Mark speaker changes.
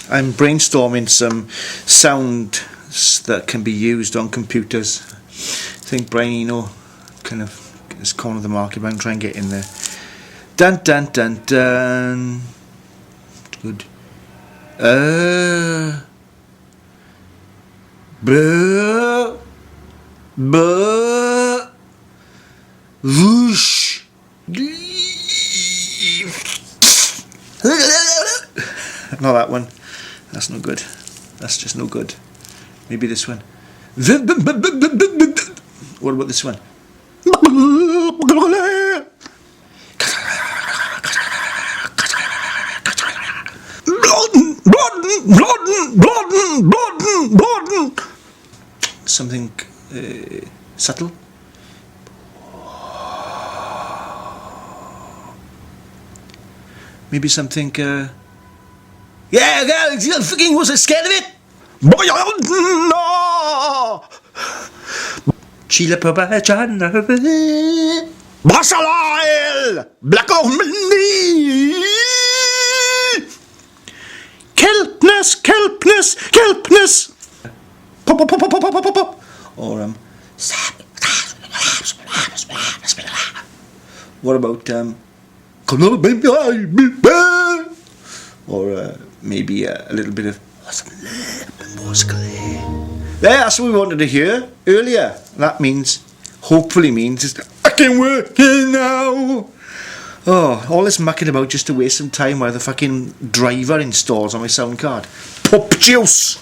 Speaker 1: I'm brainstorming some sounds that can be used on computers. I think Brian, kind of is corner the market, but I'm trying to get in there. Dun dun dun dun. Good. Buh. Buh. Whoosh. Not that one. That's no good. That's just no good. Maybe this one. What about this one? Something subtle. Maybe something. Yeah, you fucking was scared of it. Chile Pabachana Basalail Black Kelpness Pop pop pop pop pop pop pop. Or what about or maybe a little bit of that's what we wanted to hear earlier. That means, hopefully means, I can work here now. Oh, all this mucking about just to waste some time while the fucking driver installs on my sound card. Pop juice.